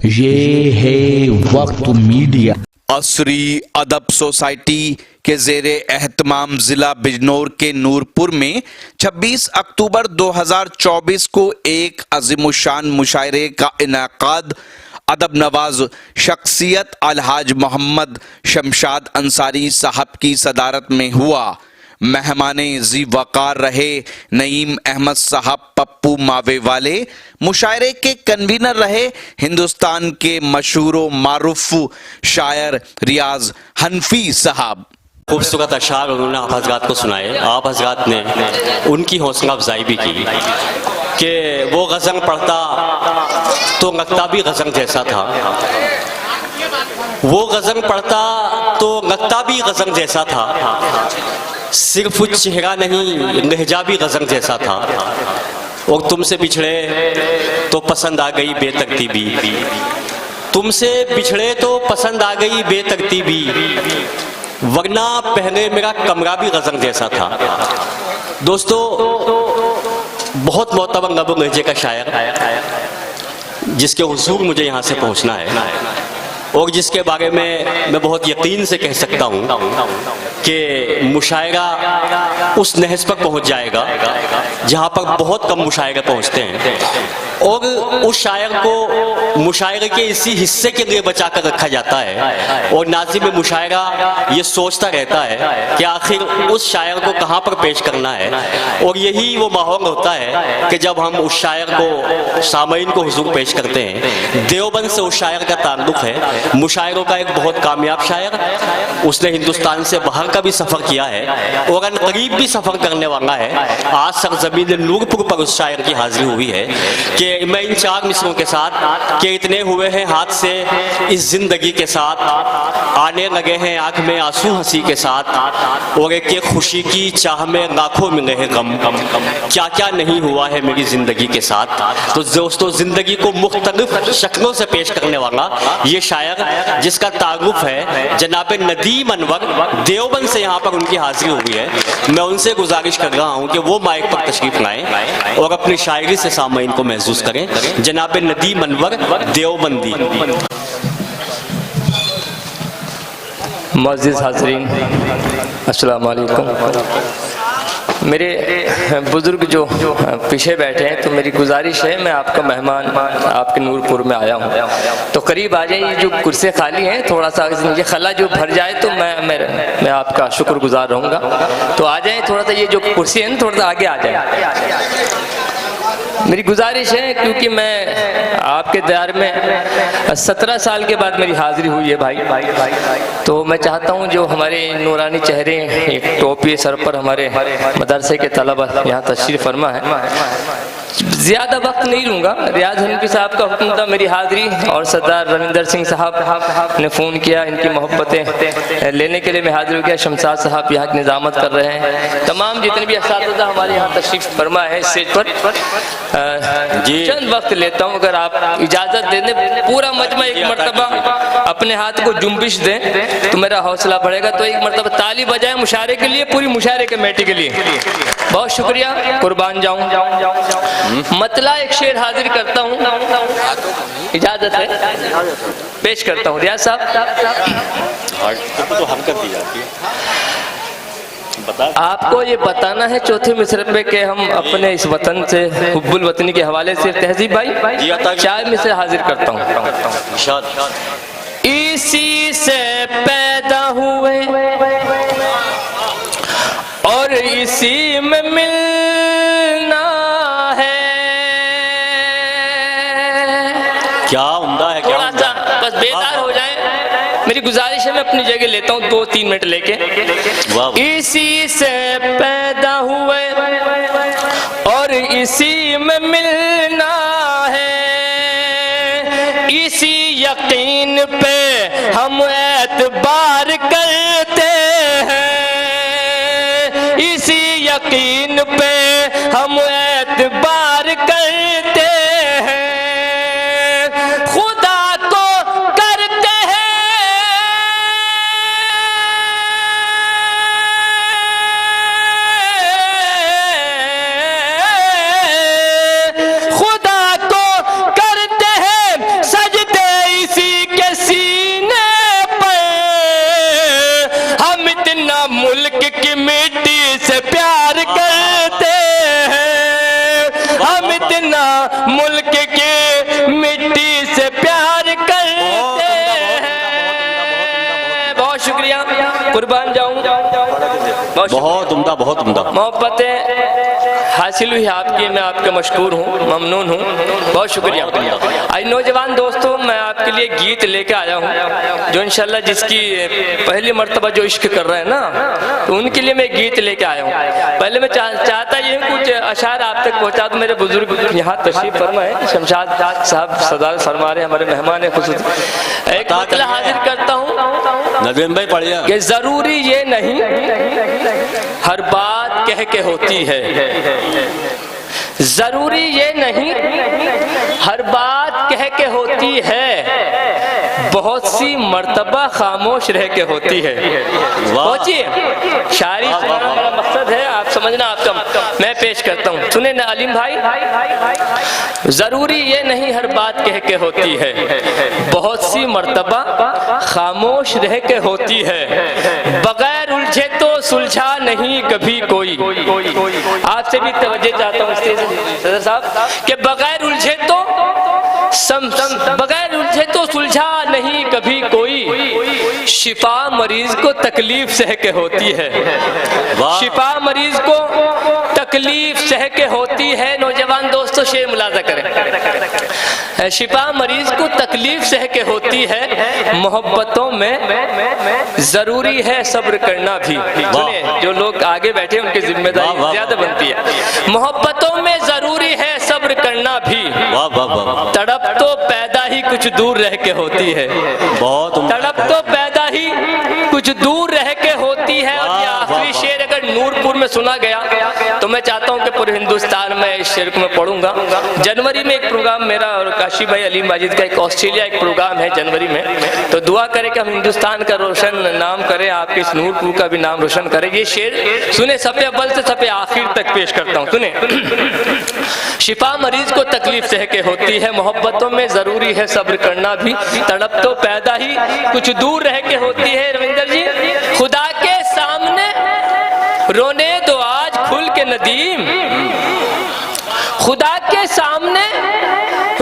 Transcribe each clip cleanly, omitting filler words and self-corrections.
ये है वक्त मीडिया। असरी अदब सोसाइटी के ज़ेरे एहतमाम जिला बिजनौर के नूरपुर में 26 अक्टूबर 2024 को एक अज़ीमुशान मुशायरे का इनाकाद अदब नवाज शख्सियत अलहाज मोहम्मद शमशाद अंसारी साहब की सदारत में हुआ। मेहमाने जी वकार रहे नईम अहमद साहब पप्पू मावे वाले। मुशायरे के कन्वीनर रहे हिंदुस्तान के मशहूर मारूफ शायर रियाज हनफी साहब। खूबसूरत अशार उन्होंने आप हजरात को सुनाए। आप हजरात ने उनकी हौसला अफजाई भी की कि वो गज़ल पढ़ता तो लगता भी गज़ल जैसा था, वो गज़ल पढ़ता तो लगता भी गज़ल जैसा था, सिर्फ चेहरा नहीं लहजा भी गज़ल जैसा था। और तुमसे बिछड़े तो पसंद आ गई बेतरतीबी, तुमसे बिछड़े तो पसंद आ गई बेतरतीबी, वरना पहले मेरा कमरा भी गज़ल जैसा था। दोस्तों, बहुत मोतबर लबो लहजे का शायर जिसके हुजूर मुझे यहाँ से पहुँचना है और जिसके बारे में मैं बहुत यकीन से कह सकता हूँ कि मुशायरा उस नहज पर पहुँच जाएगा जहाँ पर बहुत कम मुशायरे पहुँचते हैं, और उस शायर को मुशायरे के इसी हिस्से के लिए बचा कर रखा जाता है। और नाज़िम मुशायरा ये सोचता रहता है कि आखिर उस शायर को कहाँ पर पेश करना है, और यही वो माहौल होता है कि जब हम उस शायर को सामईन को हुजूर पेश करते हैं। देवबंद से उस शायर का ताल्लुक़ है, मुशायरों का एक बहुत कामयाब शायर, उसने हिंदुस्तान से बाहर का भी सफ़र किया है और अन करीब भी सफ़र करने वाला है। आज सरज़मीन नूरपुर पर उस शायर की हाजिरी हुई है कि मैं इन चार मिसरों के साथ कि इतने हुए हैं हाथ से इस जिंदगी के साथ, आने लगे हैं आंख में आंसू हंसी के साथ, और एक एक खुशी की चाह में लाखों मिले हैं गम, क्या क्या नहीं हुआ है मेरी जिंदगी के साथ। तो दोस्तों, जिंदगी को मुख्तलिफ शक्लों से पेश करने वाला ये शायर जिसका तारुफ है जनाब नदीम अनवर, देवबंद से यहाँ पर उनकी हाजिरी हुई है। मैं उनसे गुजारिश कर रहा हूँ कि वो माइक पर तशरीफ लाएं और अपनी शायरी से सामईन को महसूस करें। जनाब नदीम अनवर देवबंदी। मुअज़्ज़िज़ हाज़रीन, अस्सलाम वालेकुम। मेरे बुज़ुर्ग जो पीछे बैठे हैं, तो मेरी गुजारिश है, मैं आपका मेहमान आपके नूरपुर में आया हूँ, तो करीब आ जाइए। जो कुर्सी खाली हैं थोड़ा सा ये खला जो भर जाए तो मैं आपका शुक्रगुजार रहूँगा। तो आ जाएँ, थोड़ा सा ये जो कुर्सी है ना थोड़ा सा आगे आ जाए। मेरी गुजारिश है, क्योंकि मैं आपके दयार में 17 साल के बाद मेरी हाजिरी हुई है भाई, तो मैं चाहता हूँ जो हमारे नूरानी चेहरे एक टोपी सर पर हमारे मदरसे के तलबा यहाँ तशरीफ़ फरमा है, ज़्यादा वक्त नहीं लूँगा। रियाज हनफी साहब का हुक्म था मेरी हाज़िरी, और सरदार रविंदर सिंह साहब ने फ़ोन किया, इनकी मोहब्बतें लेने के लिए मैं हाजिर हो गया। शमशाद साहब यहाँ की निज़ामत कर रहे हैं, तमाम जितने भी असातिज़ा हमारे यहाँ तशरीफ़ फरमा है स्टेज पर। चंद वक्त लेता हूँ, अगर आप इजाज़त दे दें, पूरा मजमा एक मरतबा अपने हाथ को जुम्बिश दें तो मेरा हौसला बढ़ेगा। तो एक मरतबा ताली बजाएं मुशायरे के लिए, पूरी मुशायरे कमेटी के लिए। बहुत शुक्रिया, कुर्बान जाऊँ। मतला एक शेर हाजिर करता हूँ, इजाजत है, पेश करता हूँ। रियाज साहब तो हरकत दी जाती है, आपको ये बताना है चौथे मिसरे पे कि हम अपने इस वतन से हुब्बुल वतनी के हवाले से तहजीब भाई 4 मिसरे हाजिर करता हूँ। इसी से पैदा हुए और इसी में मिलना है। क्या उम्दा है, क्या उम्दा है। बस बेदार हो जाए, मेरी गुजारिश है, मैं अपनी जगह लेता हूँ 2-3 मिनट लेके। इसी से पैदा हुए और इसी में मिलना है, इसी यकीन पे हम एतबार करते हैं, इसी यकीन पे हम एतबार करते हैं, खुदा को करते हैं, खुदा को करते हैं सजदे कुर्बान जाऊं। बहुत उम्दा, बहुत उम्दा। मोहब्बतें हासिल हुई आपकी, मैं आपका मशकूर हूँ, ममनून हूँ, बहुत शुक्रिया। आज नौजवान दोस्तों, मैं आपके लिए गीत लेके आया हूँ जो इंशाल्लाह जिसकी पहली मर्तबा जो इश्क कर रहे हैं ना, तो उनके लिए मैं गीत लेके आया हूँ। पहले मैं चाहता ये हूँ कुछ अशार आप तक पहुँचा दूँ। मेरे बुजुर्ग यहाँ तशरीफ फरमा है, शमशाद साहब सदार फरमा रहे, हमारे मेहमान है खुसूस। एक मतलब हाजिर करता हूँ नदीम भाई, पढ़िए कि जरूरी ये नहीं हर बात कह के होती है, जरूरी ये नहीं हर बात कह के होती है, बहुत सी मर्तबा खामोश रह के होती है। पहुंचिए, शायरी मेरा मकसद है, आप समझना, आपका मैं पेश करता हूँ, सुने ना अलीम भाई। जरूरी ये नहीं हर बात कह के होती है, बहुत सी मर्तबा खामोश रह के होती है, बगैर उलझे तो सुलझा नहीं कभी कोई। आपसे भी तवज्जो चाहता हूँ सदर साहब कि बगैर उलझे तो सुलझा नहीं कभी कोई, शिफा मरीज को तकलीफ सह के होती है, शिफा मरीज को तकलीफ सह के होती है। नौजवान दोस्तों शेर मुलाजा करें, शिफा मरीज को तकलीफ सह के होती है, मोहब्बतों में जरूरी है सब्र करना भी। सुने, जो लोग आगे बैठे उनकी जिम्मेदारी ज्यादा बनती है। मोहब्बतों में जरूरी है सब्र करना भी, तड़प तो पैदा ही कुछ दूर रह के होती है, तड़प तो पैदा ही कुछ दूर रह के होती है। और ये आखिरी शेर अगर नूरपुर में सुना गया तो मैं चाहता हूं कि पूरे हिंदुस्तान में इस शेर को मैं पढ़ूंगा। जनवरी में एक प्रोग्राम मेरा और काशी भाई अली माजिद का एक ऑस्ट्रेलिया एक प्रोग्राम है जनवरी में, तो दुआ करें कि हम हिंदुस्तान का रोशन नाम करें, आपके इस नूरपुर का भी नाम रोशन करें। ये शेर सुने, सफ़े अव्वल से सफ़े आखिर तक पेश करता हूँ, सुने। शिफा मरीज को तकलीफ सह के होती है, मोहब्बतों में जरूरी है सब्र करना भी, तड़प तो पैदा ही कुछ दूर रह के होती है। रविंदर जी, खुदा के सामने रोने दो आज खुल के नदीम, खुदा के सामने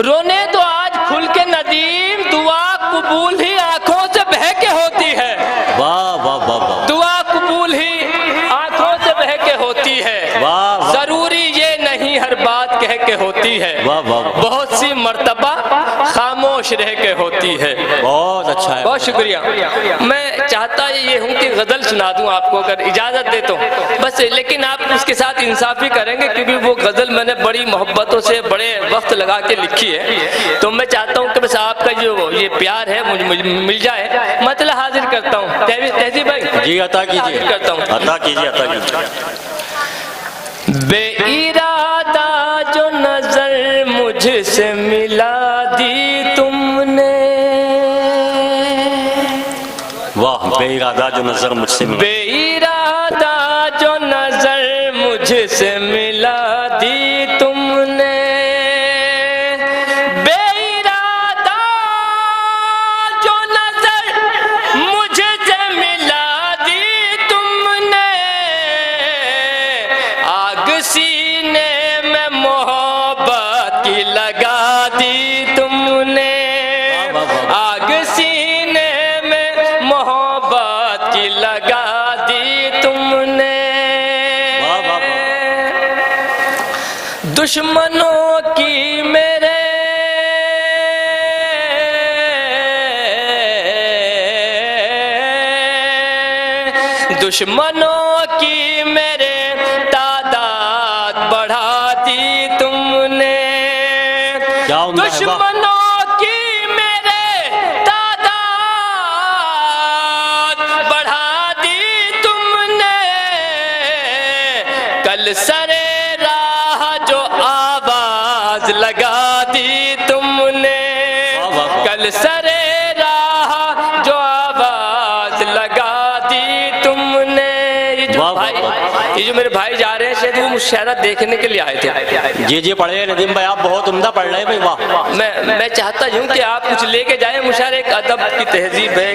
रोने दो आज खुल के नदीम, दुआ कबूल ही आंखों से बह के होती है। वाह वाह वाह वाह, दुआ कबूल ही आंखों से बह के होती है, जरूरी ये नहीं हर बात कह के होती है, बहुत सी मर्तबा खामोश रह के होती है। बहुत अच्छा है, बहुत शुक्रिया। मैं चाहता ये हूँ कि गजल सुना दूँ आपको, अगर इजाजत दे तो बस, लेकिन आप उसके साथ इंसाफी करेंगे क्योंकि वो गजल मैंने बड़ी मोहब्बतों से बड़े वक्त लगा के लिखी है, तो मैं चाहता हूँ कि बस आपका जो ये प्यार है मुझे मिल जाए। मतलब हाजिर करता हूँ तहजीब भाई जी, अता कीजिए, करता हूँ, अता कीजिए, अता कीजिए। बेइरादा जो नजर मुझसे मिला दी तुमने, वाह, बेइरादा जो नजर मुझसे मिला, बेइरादा जो नजर मुझसे मिला दी तुमने, बेइरादा जो नजर मुझसे मिला दी तुमने, आग सीने में मोहब्बत की लगा दी तुमने, आग सीने में मोहब्बत की लगा दी तुमने, दुश्मनों की मेरे दुश्मनों की मेरे तादाद बढ़ा दी तुमने, दुश्मनों की मेरे तादाद बढ़ा दी तुमने, कल सरे राह जो आवाज लगा दी तुमने, कल सरे राह जो आवाज लगा दी तुमने। ये जो भाई ये जो मेरे भाई जा रहे हैं शायद वो मुशायरा देखने के लिए आए थे। जी पढ़े नदीम भाई, आप बहुत उम्दा पढ़ रहे हैं भाई, वाह। मैं चाहता हूँ कि आप कुछ लेके जाए मुशायरे, एक अदब की तहजीब है।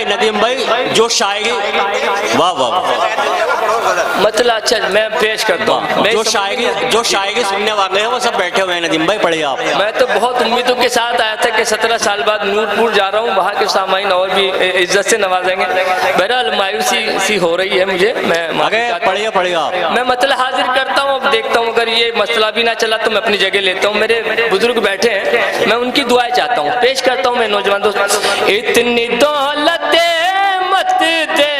नदीम भाई जो शायरी, वाह वाह, मतलब अच्छा मैं पेश करता हूँ। जो शायरी सुनने वाले हैं वो सब बैठे हुए हैं। नदीम भाई पढ़िए आप। मैं तो बहुत उम्मीदों के साथ आया था कि 17 साल बाद नूरपुर जा रहा हूँ, वहाँ के सामाइन और भी इज्जत से नवाजेंगे। बहरहाल मायूसी सी हो रही है मुझे, मैं पढ़िए आप। मैं मतलब हाजिर करता हूँ, अब देखता हूँ अगर ये मसला भी ना चला तो मैं अपनी जगह लेता हूँ। मेरे बुजुर्ग बैठे हैं, मैं उनकी दुआएं चाहता हूँ, पेश करता हूँ मैं नौजवान दोस्त। इतनी दौलत मत दे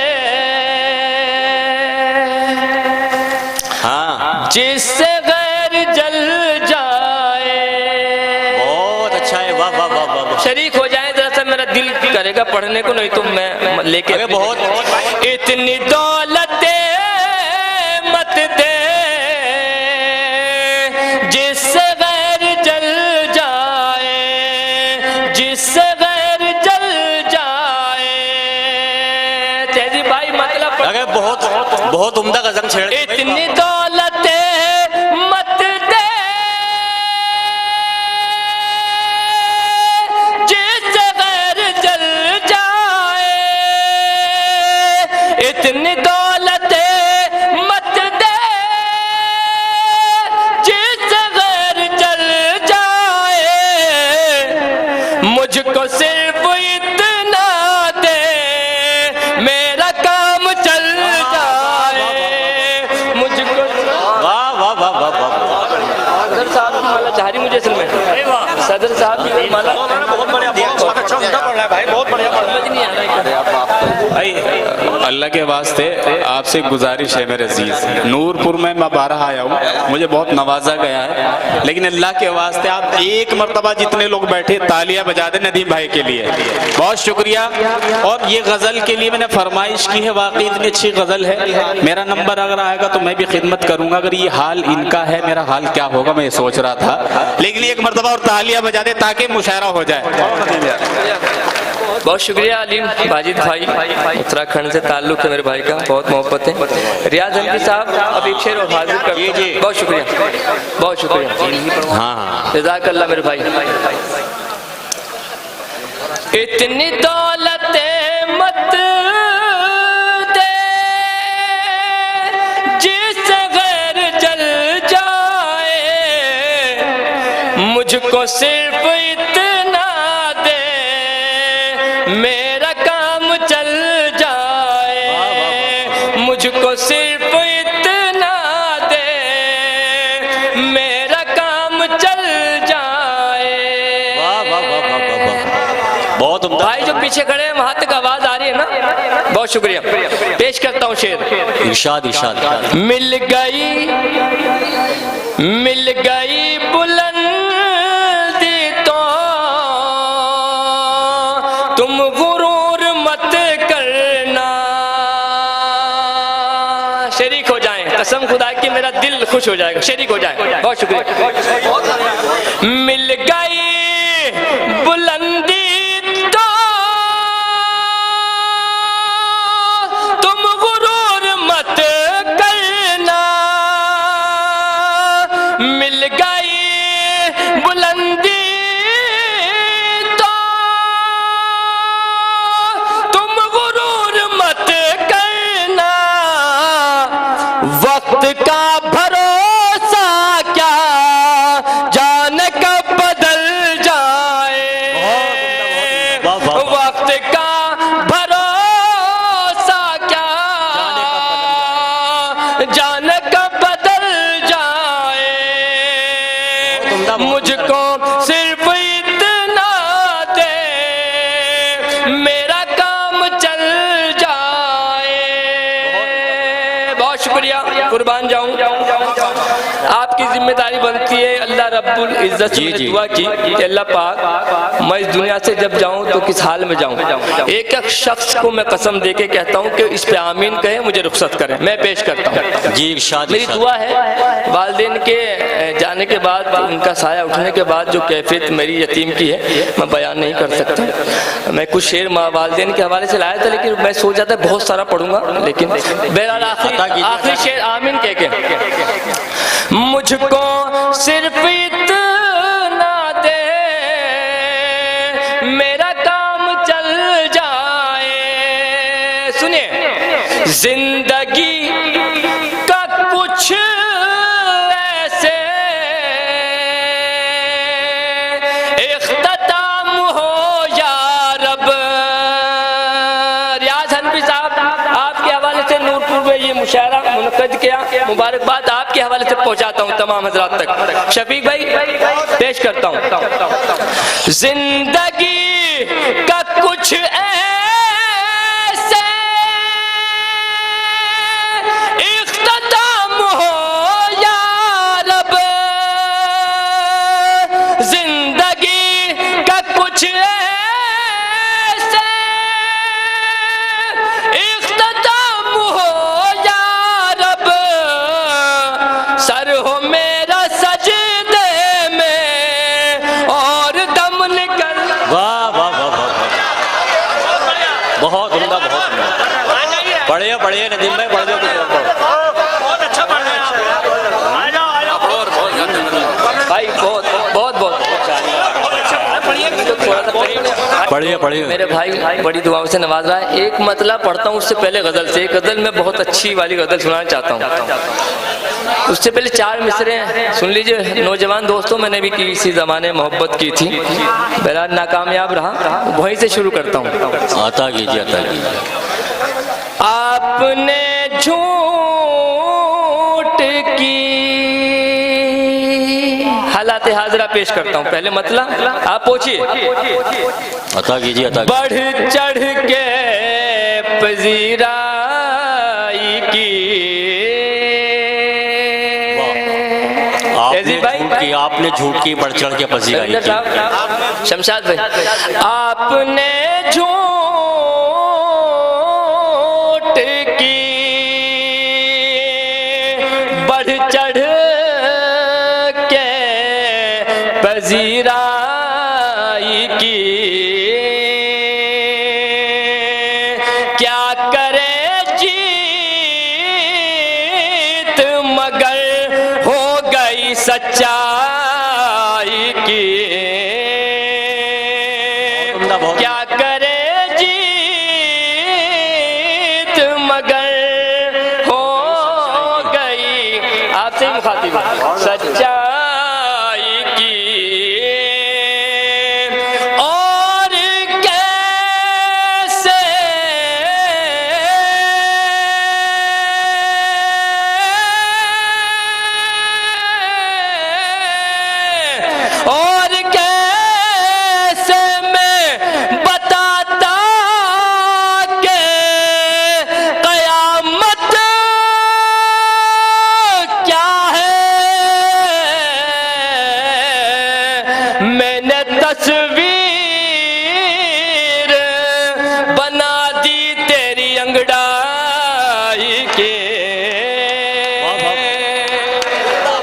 जिससे गैर जल जाए। बहुत अच्छा है, वाह वाह वाह वाह। शरीक हो जाए जरा सा, मेरा दिल करेगा पढ़ने को, नहीं तो मैं लेके बहुत। इतनी दौलत मत दे जिससे गैर जल जाए, जिससे गैर जल जाए। तेजी भाई मतलब अरे बहुत उम्दा गजल छेड़। इतनी दौलत मत दे जिससे गैर जल जाए, इतनी दौलत मत दे जिससे गैर जल जाए। मुझको सिर्फ इतना दे मेरा काम चल जाए, मुझको। वाह वाह वाह वाह वाह। सदर साहब की माला चाह रही मुझे असल में, सदर साहब की माला बहुत बढ़िया, बहुत अच्छा उम्दा पढ़ रहा है भाई, बहुत बढ़िया पढ़ रहा है। समझ नहीं आ रहा भाई अल्लाह के वास्ते आपसे गुजारिश है मेरे अजीज, नूरपुर में मैं 12 आया हूँ, मुझे बहुत नवाजा गया है, लेकिन अल्लाह के वास्ते आप एक मरतबा जितने लोग बैठे तालियां बजा दें नदीम भाई के लिए, बहुत शुक्रिया। और ये गजल के लिए मैंने फरमाइश की है, वाकई इतनी अच्छी गजल है। मेरा नंबर अगर आएगा तो मैं भी खिदमत करूंगा। अगर ये हाल इनका है मेरा हाल क्या होगा मैं ये सोच रहा था, लेकिन एक मरतबा और तालियां बजा दे ताकि मुशायरा हो जाए। बहुत शुक्रिया अलीम बाजिद भाई, उत्तराखंड से ताल्लुक है मेरे भाई का, बहुत मोहब्बत है। रियाज हनफी साहब अब एक शेर और हाजिर कर, बहुत शुक्रिया, बहुत शुक्रिया। हाँ जज़ाकल्लाह मेरे भाई। इतनी दौलत मत दे जिससे गैर जल जाए, मुझको सिर्फ इतना दे मेरा काम चल जाए, मुझको सिर्फ इतना दे मेरा काम चल जाए। बहुत उम्दा भाई जो पीछे खड़े हैं वहां तक आवाज आ रही है ना, बहुत शुक्रिया। पेश करता हूँ शेर। इरशाद इरशाद। मिल गई बुलंदी तो तुम गुरूर मत करना। शरीक हो जाएं, कसम खुदा की मेरा दिल खुश हो जाएगा, शरीक हो जाएं। बहुत शुक्रिया। मिल गई बुलंदी तो तुम गुरूर मत करना, मिल गई बुलंदी तो तुम गुरूर मत करना। वक्त का भरोसा क्या जाने कब बदल जाए, वक्त का भरोसा क्या जाने कब बदल जाए। मुझको सिर्फ इतना दे मेरा काम चल जाए। बहुत शुक्रिया, कुर्बान जाऊं। आपकी जिम्मेदारी बनती है। अल्लाह रब्बुल इज्जत से मैंने दुआ की कि अल्लाह पाक मैं इस दुनिया से जब जाऊं तो किस हाल में जाऊं। एक एक शख्स को मैं कसम दे के कहता हूं कि इस पे आमीन कहे, मुझे रुखसत करें, मैं पेश करता हूं। जी इरशाद। मेरी दुआ है वालिदैन के जाने के बाद, उनका साया उठने के बाद जो कैफियत मेरी यतीम की है मैं बयान नहीं कर सकता। मैं कुछ शेर वालिदैन के हवाले से लाया था, लेकिन मैं सोचा था बहुत सारा पढ़ूंगा, लेकिन बहरहाल आखिरी शेर आमीन कह के, मुझको सिर्फ इतना दे मेरा काम चल जाए। सुनिए, जिंदगी का कुछ ऐसे इख्तिताम हो या रब। रियाज हनफी साहब, आपके हवाले से नूरपुर में ये मुशायरा मुनक़द किया, मुबारकबाद आपके हवाले से पहुंचाता हूं तमाम हजरात तक। शफीक भाई पेश करता हूं। जिंदगी का कुछ ऐसे इख्तिताम हो या रब, जिंदगी का कुछ ऐसे इख्तिताम हो या रब, सर हो मेरा सजदे में और दम निकल। वाह वाह वाह वाह, बहुत उम्दा, बहुत उम्दा। पढ़िए पढ़िए नदीम भाई, पढ़ दो बहुत अच्छा पढ़ रहे हैं भाई, बहुत बहुत बहुत पढ़िए पढ़िए। मेरे भाई बड़ी दुआओं से नवाज रहा है। एक मतलब पढ़ता हूँ उससे पहले गजल से। एक गजल मैं बहुत अच्छी वाली गजल सुनाना चाहता हूँ। उससे पहले 4 मिसरे सुन लीजिए। नौजवान दोस्तों, मैंने भी किसी ज़माने मोहब्बत की थी, बहरहाल नाकामयाब रहा, वहीं से शुरू करता हूँ। आता कीजिए, आता कीजिए। आपने झूठ की हालात हाजरा पेश करता हूँ। पहले मतलब आप पूछिए। अता कीजिए, अता बढ़ चढ़ के पजीराई की। आपने झूठ की, बढ़ चढ़ के पजीराई की। शमशाद भाई, आपने झूठ की बढ़ चढ़ के पजीराई की। क्या करे जीत मगर हो गई सच्चाई की। क्या करे जीत मगर हो गई, आपसे ही मुखातिब, सच्चाई की। और कैसे और कैसे मैं बताता के कयामत क्या है। मैंने तस्वीर बना दी तेरी अंगड़ाई के।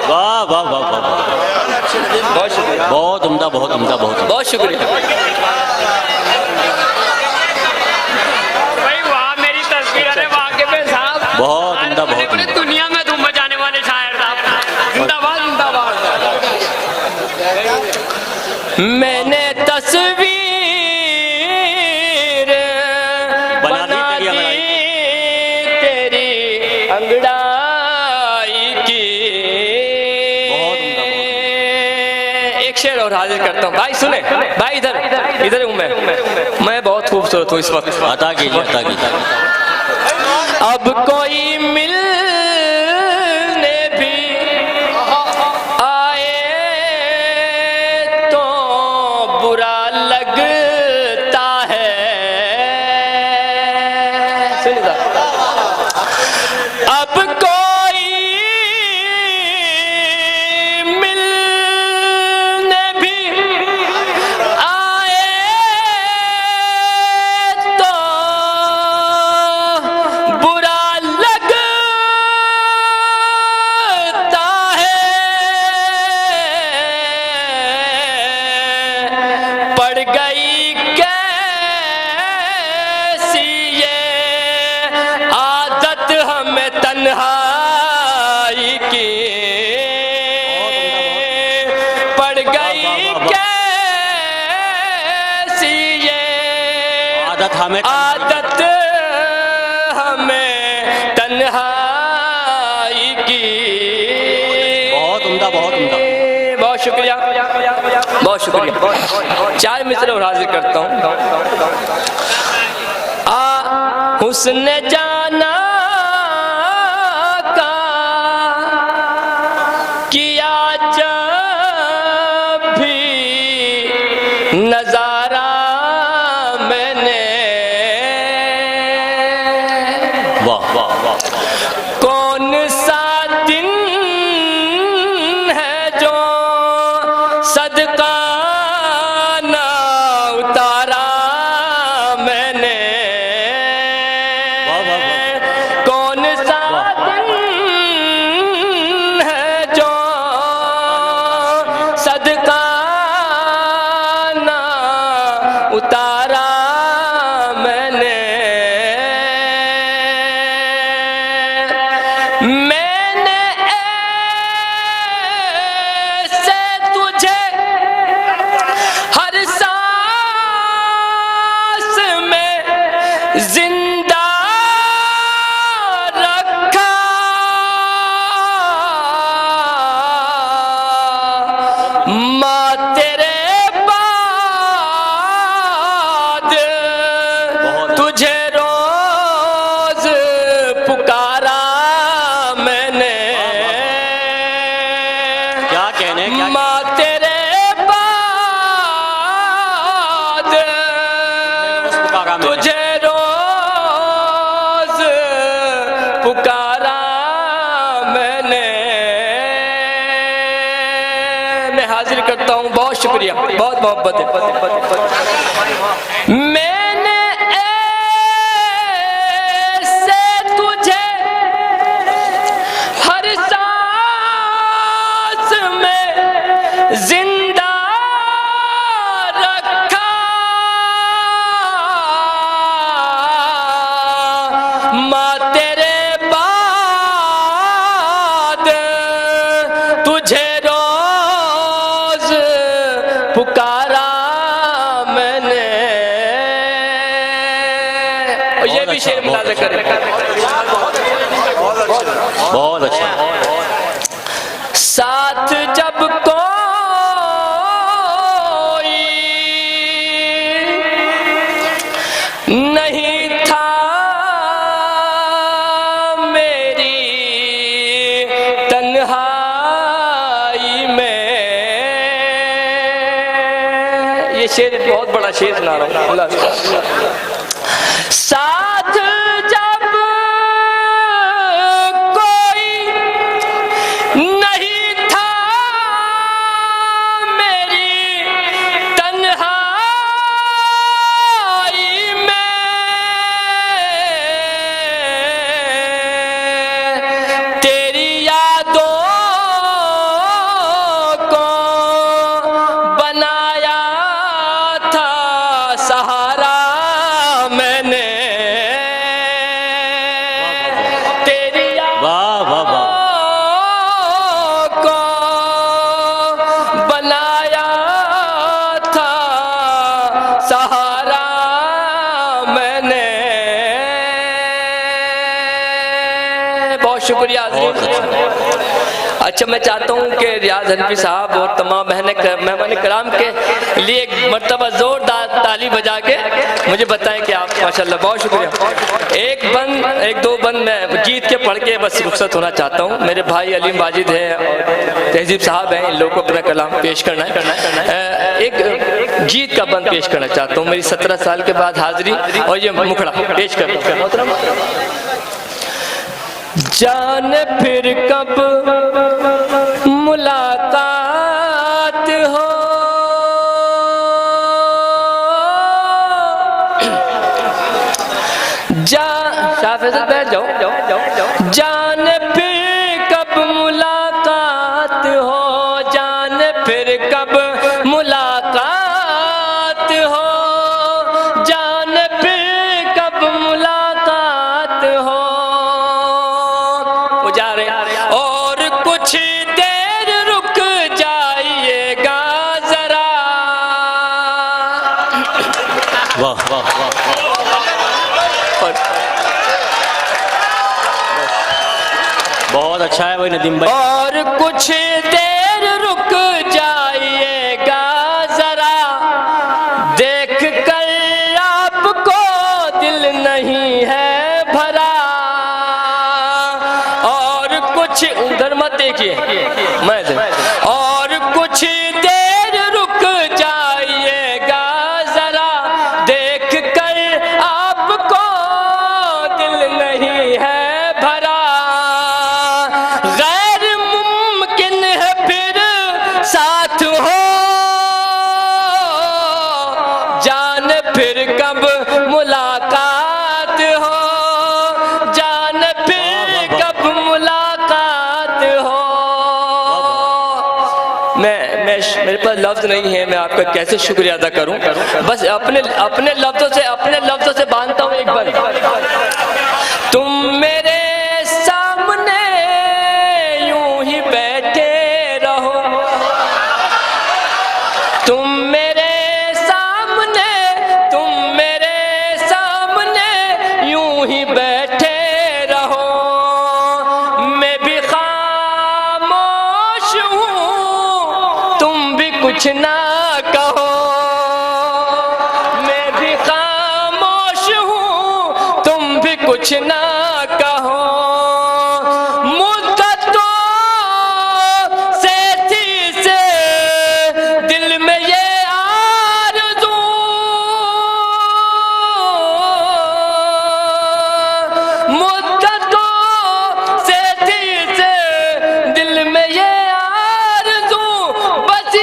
वाह वाह वाह वाह, बहुत शुक्रिया, बहुत उम्दा, बहुत उम्दा, बहुत शुक्रिया। भाई वहाँ मेरी तस्वीर है, वाक़ई में साहब बहुत उम्दा, बहुत पूरी उम्दा। दुनिया में धूम मचाने वाले शायर साहब। जिंदाबाद जिंदाबाद। मैंने तस्वीर बना दी तेरी अंगड़ाई की। एक शेर और हाजिर करता हूँ भाई, सुने भाई, इधर हूँ मैं बहुत खूबसूरत हूँ इस वक्त। अता कीजिए, अता कीजिए। अब कोई मिलने भी आए तो बुरा लगता है। अब कोई आदत हमें तन्हाई की। बहुत उम्दा, बहुत उम्दा। बहुत शुक्रिया, बहुत शुक्रिया। 4 मिसरे और हाजिर करता हूँ। हुस्न जाना का किया जब भी नजारा मैंने, वाह वाह वाह। कौन सा दिन है जो सदका ना उतारा मैंने, कौन सा दिन है जो सदका ना उतारा मैंने। मैंने ऐसे तुझे हर सांस में जिंदा रखा, माँ तेरे बाद तुझे रोज पुकारा मैंने। क्या कहने, क्या माँ तेरे बाद पुकारा मैंने। तुझे रोज पुकारा मैंने। मैं हाजिर करता हूँ। बहुत शुक्रिया, बहुत मोहब्बत है। मैंने ऐसे तुझे हर सांस में जिंदा रखा, माँ तेरे बाद तुझे रोज पुकारा मैंने। और ये भी शेर मुलाज़ा करें। बहुत अच्छा। साथ जब कोई नहीं था मेरी तन्हाई में, ये शेर बहुत बड़ा शेर सुना रहा हूँ। साथ जब कोई नहीं था मेरी तन्हाई में, तेरी यादों को बनाया था सहारा मैंने। तेरी वाह वाह वाह। को बनाया था सहारा मैंने। बहुत शुक्रिया। अच्छा, मैं चाहता हूँ कि रियाज हनफी साहब और तमाम मेहमान कराम के लिए एक मरतबा जोरदार ताली बजा के मुझे बताएं कि आप माशाल्लाह। बहुत शुक्रिया। एक दो बंद मैं गीत के पढ़ के बस रुखसत होना चाहता हूँ। मेरे भाई अलीम वाजिद हैं और तहजीब साहब हैं, इन लोगों को अपना कलाम पेश करना है। एक गीत का बंद पेश करना चाहता हूँ। मेरी 17 साल के बाद हाजिरी और ये मुखड़ा पेश करता हूँ। जान फिर कब मुलाकात हो, बैठ जाओ। जान फिर कब मुलाकात हो, जान फिर कब मुलाकात हो, जान फिर कब मुलाकात हो। जा रहे और कुछ देर रुक जाइएगा जरा। वाह वाह वाह। बहुत अच्छा है भाई नदीम भाई। और कुछ देर रुक जाइएगा जरा, देख कर आपको दिल नहीं है भरा। और कुछ उधर मत देखिए, मैं और कुछ देर रुक जाइएगा जरा, देख कर आपको दिल नहीं है भरा। गैर मुमकिन है फिर साथ हो, जान फिर कब मुलाकात हो, जान फिर कब मुलाकात हो। मेरे पास लफ्ज नहीं है, मैं आपका कैसे शुक्रिया अदा करूं। बस अपने लफ्जों से बांधता हूं एक बार। तुम मेरे सामने यूं ही बैठे रहो, तुम मेरे सामने यूं ही बैठे रहो। मैं भी खामोश हूँ, तुम भी कुछ ना कहो। मैं भी खामोश हूँ, तुम भी कुछ ना कहो। मुद्दतों से थी से दिल में ये आरज़ू, मुद्दतों से थी से दिल में ये आरज़ू। बस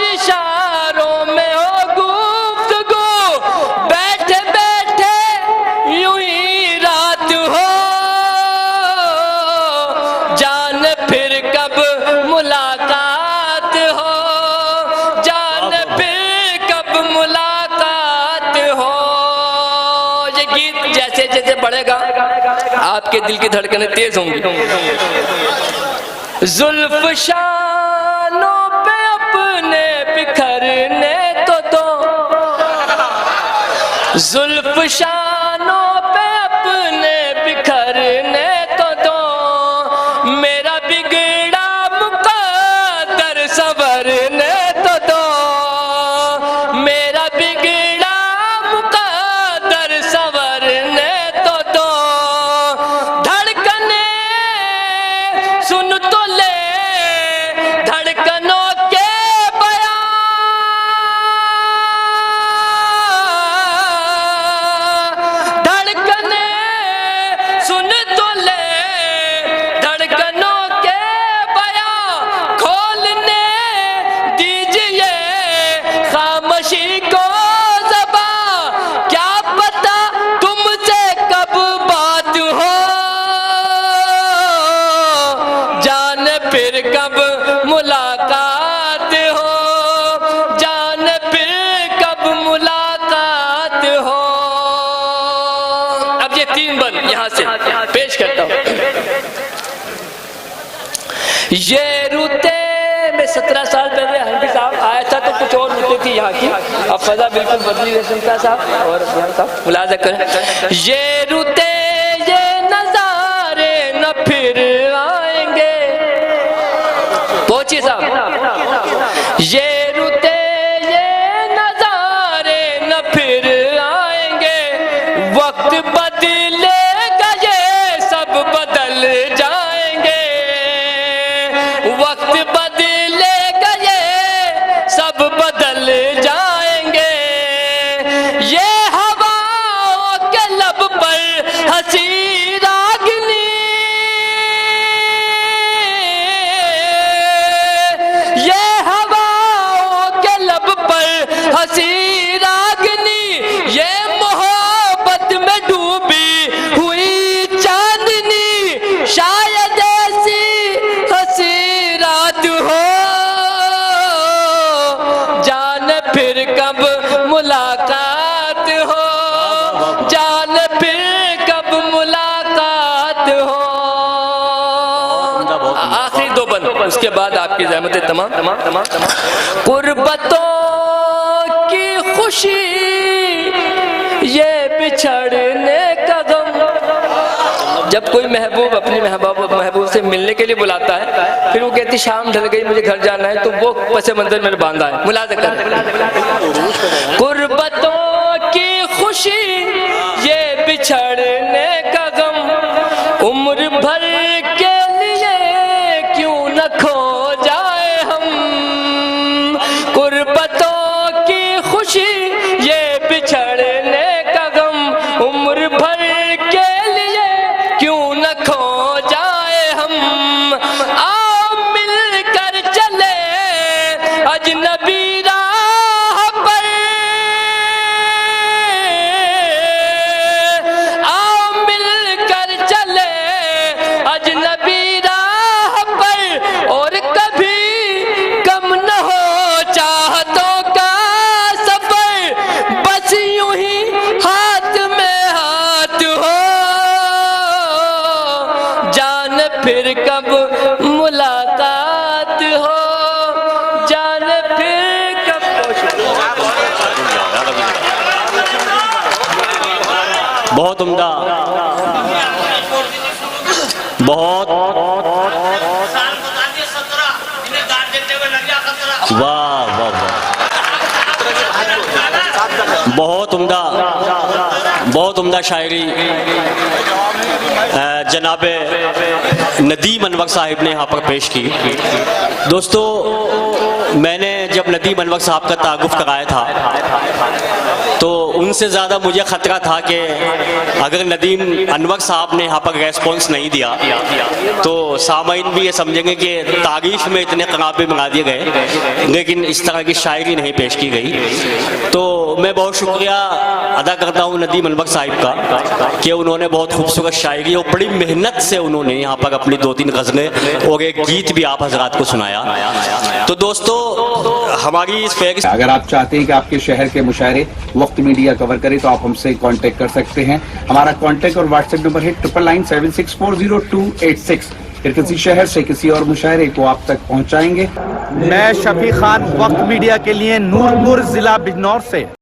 इशारों में हो गुफ्तगू, बैठे बैठे यूं ही रात हो, जान फिर कब मुलाकात हो, जान फिर कब मुलाकात हो। ये गीत जैसे जैसे बढ़ेगा आपके दिल की धड़कनें तेज होंगी। जुल्फ शानों पे अपने बिखरने तो दो, जुल्फ शानों पे अपने बिखरने तो दो। मेरा बिगड़ा मुक़द्दर संवरने तो दो, मेरा बिगड़ा मुक़द्दर संवरने तो दो। धड़कने सुन तो ले धड़कनों के बयां, धड़कने सुन तो ले धड़कनों के बयां। खोलने दीजिए खामोशी को ज़बां, क्या पता तुमसे कब बात हो, जान फिर कब मुलाकात हो, जान फिर कब मुलाकात हो। अब ये 3 बंद यहां से पेश करता हूं। ये रुते में 17 साल पहले हंफी साहब आया था तो कुछ और रुते थी यहाँ की, अब फजा बिल्कुल बदली रसमता साहब और साहब मुलाजा करें। ये रुते ये नजारे न फिर आएंगे, पहुंचिए साहब। ये रुते ये नजारे न फिर आएंगे, वक्त बदलेगा ये सब बदल जाएंगे, वक्त बदलेगा ये सब बदल जाएंगे। ये हवाओं के लब पर हंसी रागनी, ये हवाओं के लब पर हंसी रागनी। ये मोहब्बत में डूबी हुई चांदनी, शायद ऐसी हंसी रात हो, जान फिर कब मुलाकात हो, जान फिर कब मुलाकात हो। आखिरी 2 बंद, उसके बाद आपकी ज़हमतें तमाम। कुर्बतों की खुशी ये बिछड़ने का गम, जब कोई महबूब अपनी महबूब से मिलने के लिए बुलाता है, फिर वो कहती शाम ढल गई मुझे घर जाना है, तो वो पस मंजर मैंने बांधा है। मुलाज़ा कर कुर्बतों की खुशी ये बिछड़ने का गम, उम्र भर के लिए क्यों न खो जाए हम। कुर्बतों की खुशी ये बिछड़ने का गम, उम्र भर के लिए क्यों न खो जाए हम। आओ मिलकर चले अजनबी राह पर, आओ मिलकर चले अजनबी राह पर, और कभी कम न हो चाहतों का सफर। बस यूं ही हाथ में हाथ हो, जान फिर कब मुलाकात हो, जान फिर कब। बहुत उम्दा, बहुत वाह वाह वाह, बहुत उम्दा शायरी जनाब नदीम अनवर साहिब ने यहाँ पर पेश की। दोस्तों, मैंने जब नदीम अनवर साहब का तारुफ कराया था तो उनसे ज़्यादा मुझे ख़तरा था कि अगर नदीम अनवर साहब ने यहाँ पर रेस्पॉन्स नहीं दिया तो सामाइन भी ये समझेंगे कि तारीफ़ में इतने कनाबे मंगा दिए गए, लेकिन इस तरह की शायरी नहीं पेश की गई। तो मैं बहुत शुक्रिया अदा करता हूँ नदीम अनवर साहिब का कि उन्होंने बहुत खूबसूरत शायरी और बड़ी मेहनत से उन्होंने यहाँ पर अपनी 2-3 गज़लें और एक गीत भी आप हजरात को सुनाया। तो दोस्तों, हमारी इस फेयर अगर आप चाहते हैं कि आपके शहर के मुशायरे वक्त मीडिया कवर करे तो आप हमसे कांटेक्ट कर सकते हैं। हमारा कांटेक्ट और व्हाट्सएप नंबर है 9997640286। फिर किसी शहर से किसी और मुशायरे को आप तक पहुंचाएंगे। मैं शफी खान, वक्त मीडिया के लिए नूरपुर जिला बिजनौर से।